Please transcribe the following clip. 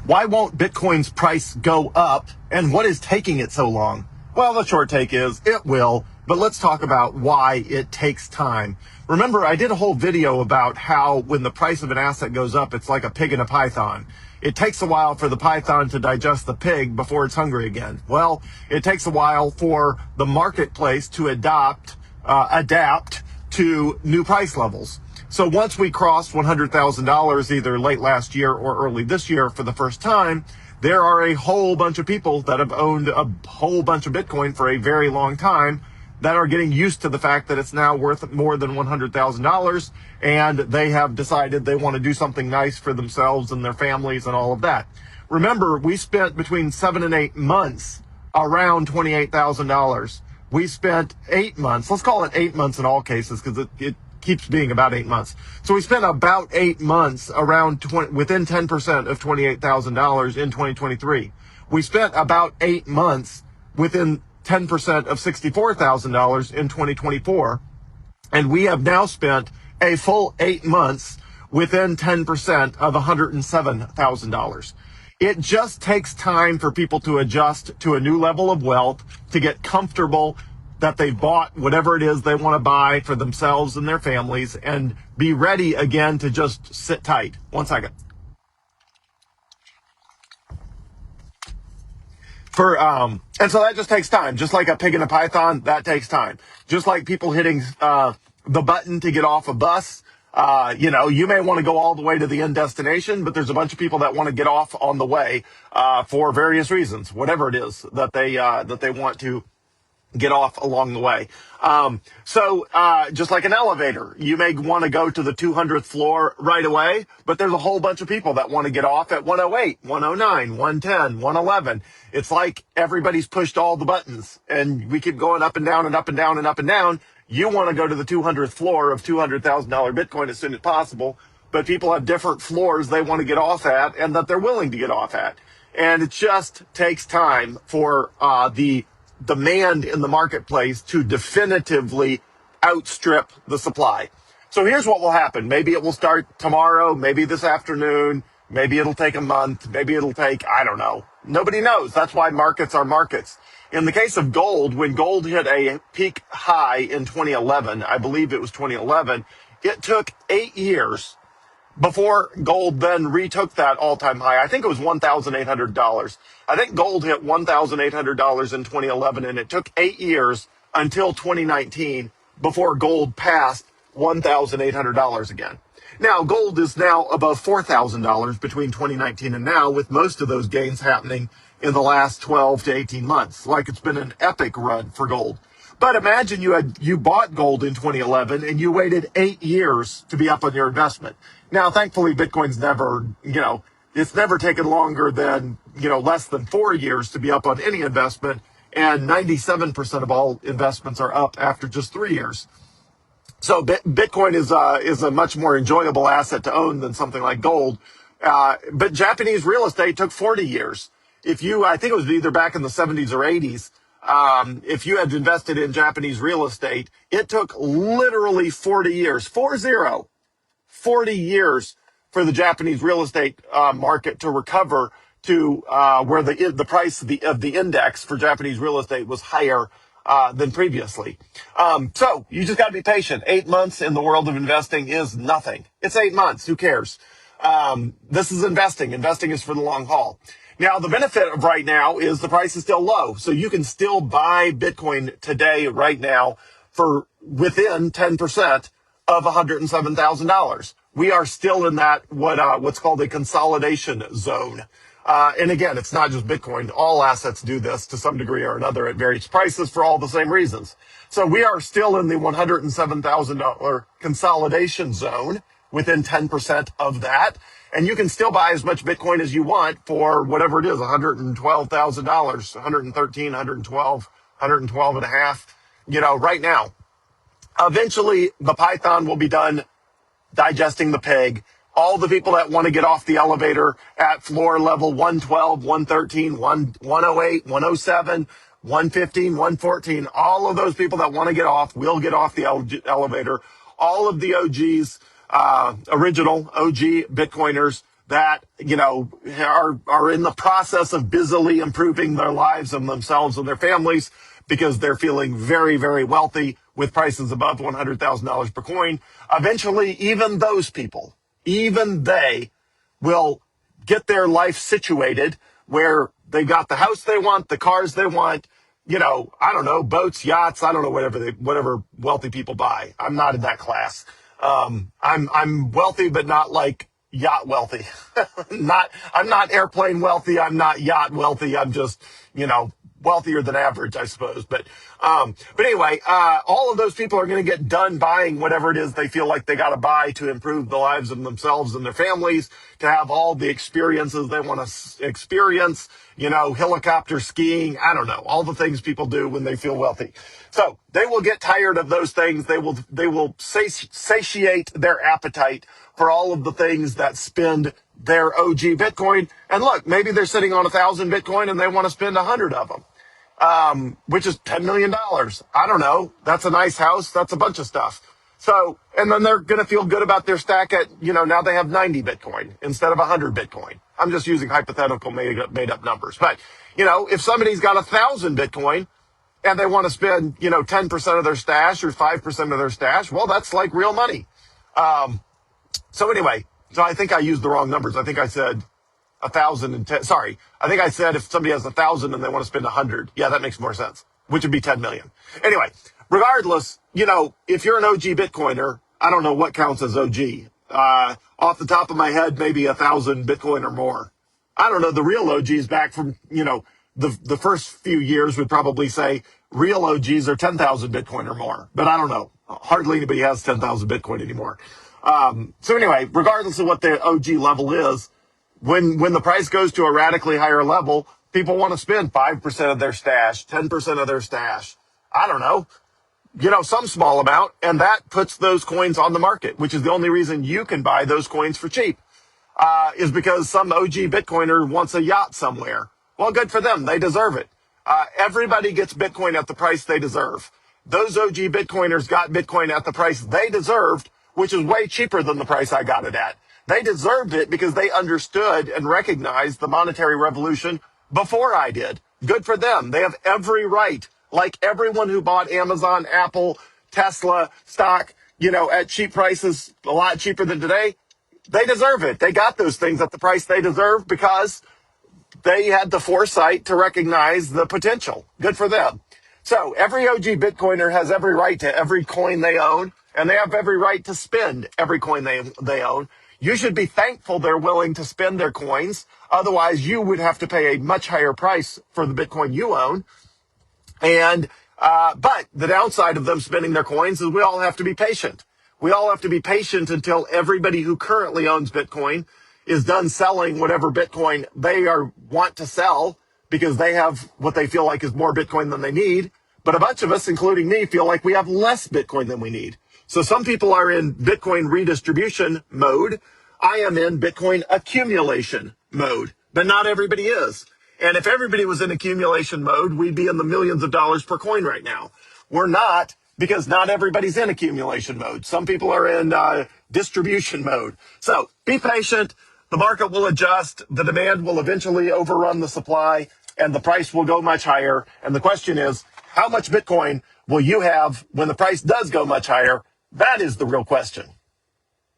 Why won't Bitcoin's price go up, and what is taking it so long? Well, the short take is it will, but let's talk about why it takes time. Remember, I did a whole video about how when the price of an asset goes up, it's like a pig in a python. It takes a while for the python to digest the pig before it's hungry again. Well, it takes a while for the marketplace to adapt to new price levels. So once we crossed $100,000 either late last year or early this year for the first time, there are a whole bunch of people that have owned a whole bunch of Bitcoin for a very long time that are getting used to the fact that it's now worth more than $100,000, and they have decided they want to do something nice for themselves and their families and all of that. Remember, we spent between 7 and 8 months around $28,000. We spent 8 months, let's call it 8 months in all cases, because it keeps being about 8 months. So we spent about 8 months around within 10% of $28,000 in 2023. We spent about 8 months within 10% of $64,000 in 2024. And we have now spent a full 8 months within 10% of $107,000. It just takes time for people to adjust to a new level of wealth, to get comfortable that they've bought whatever it is they want to buy for themselves and their families, and be ready again to just sit tight. 1 second. And so that just takes time. Just like a pig in a python, that takes time. Just like people hitting the button to get off a bus. You may want to go all the way to the end destination, but there's a bunch of people that want to get off on the way for various reasons, whatever it is that they want to get off along the way. Just like an elevator, you may want to go to the 200th floor right away, but there's a whole bunch of people that want to get off at 108, 109, 110, 111. It's like everybody's pushed all the buttons and we keep going up and down and up and down and up and down. You want to go to the 200th floor of $200,000 Bitcoin as soon as possible, but people have different floors they want to get off at and that they're willing to get off at. And it just takes time for the demand in the marketplace to definitively outstrip the supply. So here's what will happen. Maybe it will start tomorrow, maybe this afternoon, maybe it'll take a month, maybe it'll take, I don't know. Nobody knows. That's why markets are markets. In the case of gold, when gold hit a peak high in 2011, I believe it was 2011, it took 8 years before gold then retook that all-time high. I think it was $1,800. I think gold hit $1,800 in 2011, and it took 8 years until 2019 before gold passed $1,800 again. Now, gold is now above $4,000 between 2019 and now, with most of those gains happening in the last 12 to 18 months. Like, it's been an epic run for gold. But imagine you bought gold in 2011 and you waited 8 years to be up on your investment. Now, thankfully, Bitcoin's never, it's never taken longer than, less than 4 years to be up on any investment. And 97% of all investments are up after just 3 years. So Bitcoin is a much more enjoyable asset to own than something like gold. But Japanese real estate took 40 years. I think it was either back in the 70s or 80s, if you had invested in Japanese real estate, it took literally 40 years, 40 years for the Japanese real estate market to recover to where the price of the index for Japanese real estate was higher than previously. So you just got to be patient. 8 months in the world of investing is nothing. It's 8 months. Who cares? This is investing. Investing is for the long haul. Now, the benefit of right now is the price is still low. So you can still buy Bitcoin today, right now, for within 10% of $107,000. We are still in that, what's called a consolidation zone. And again, it's not just Bitcoin. All assets do this to some degree or another at various prices for all the same reasons. So we are still in the $107,000 consolidation zone, within 10% of that. And you can still buy as much Bitcoin as you want for whatever it is, $112,000, 113, 112, 112 and a half, right now. Eventually, the Python will be done digesting the pig. All the people that want to get off the elevator at floor level 112, 113, 108, 107, 115, 114, all of those people that want to get off will get off the elevator. All of the OGs, original OG Bitcoiners that, are in the process of busily improving their lives and themselves and their families because they're feeling very, very wealthy with prices above $100,000 per coin. Eventually, even those people, even they will get their life situated where they got the house they want, the cars they want, I don't know, boats, yachts, I don't know, whatever wealthy people buy. I'm not in that class. I'm wealthy, but not like yacht wealthy. I'm not airplane wealthy. I'm not yacht wealthy. I'm just, wealthier than average, I suppose. But anyway, all of those people are going to get done buying whatever it is they feel like they got to buy to improve the lives of themselves and their families, to have all the experiences they want to experience, helicopter skiing, I don't know, all the things people do when they feel wealthy. So they will get tired of those things. They will satiate their appetite for all of the things that spend their OG Bitcoin. And look, maybe they're sitting on 1,000 Bitcoin and they want to spend 100 of them. Which is $10 million. I don't know. That's a nice house. That's a bunch of stuff. So, and then they're going to feel good about their stack at, now they have 90 Bitcoin instead of 100 Bitcoin. I'm just using hypothetical made up numbers. But, if somebody's got 1,000 Bitcoin and they want to spend, 10% of their stash or 5% of their stash, well, that's like real money. So anyway, I think I used the wrong numbers. I think I said 1,010. Sorry. I think I said if somebody has 1,000 and they want to spend 100. Yeah, that makes more sense, which would be 10 million. Anyway, regardless, if you're an OG Bitcoiner, I don't know what counts as OG. Off the top of my head, maybe 1,000 Bitcoin or more. I don't know. The real OGs back from, the first few years would probably say real OGs are 10,000 Bitcoin or more, but I don't know. Hardly anybody has 10,000 Bitcoin anymore. So anyway, regardless of what the OG level is, when the price goes to a radically higher level, people want to spend 5% of their stash, 10% of their stash. I don't know, some small amount. And that puts those coins on the market, which is the only reason you can buy those coins for cheap, is because some OG Bitcoiner wants a yacht somewhere. Well, good for them. They deserve it. Everybody gets Bitcoin at the price they deserve. Those OG Bitcoiners got Bitcoin at the price they deserved, which is way cheaper than the price I got it at. They deserved it because they understood and recognized the monetary revolution before I did. Good for them. They have every right, like everyone who bought Amazon, Apple, Tesla stock, at cheap prices, a lot cheaper than today. They deserve it. They got those things at the price they deserve because they had the foresight to recognize the potential. Good for them. So every OG Bitcoiner has every right to every coin they own, and they have every right to spend every coin they own. You should be thankful they're willing to spend their coins. Otherwise, you would have to pay a much higher price for the Bitcoin you own. But the downside of them spending their coins is we all have to be patient. We all have to be patient until everybody who currently owns Bitcoin is done selling whatever Bitcoin they want to sell because they have what they feel like is more Bitcoin than they need. But a bunch of us, including me, feel like we have less Bitcoin than we need. So some people are in Bitcoin redistribution mode. I am in Bitcoin accumulation mode, but not everybody is. And if everybody was in accumulation mode, we'd be in the millions of dollars per coin right now. We're not, because not everybody's in accumulation mode. Some people are in distribution mode. So be patient. The market will adjust. The demand will eventually overrun the supply, and the price will go much higher. And the question is, how much Bitcoin will you have when the price does go much higher? That is the real question.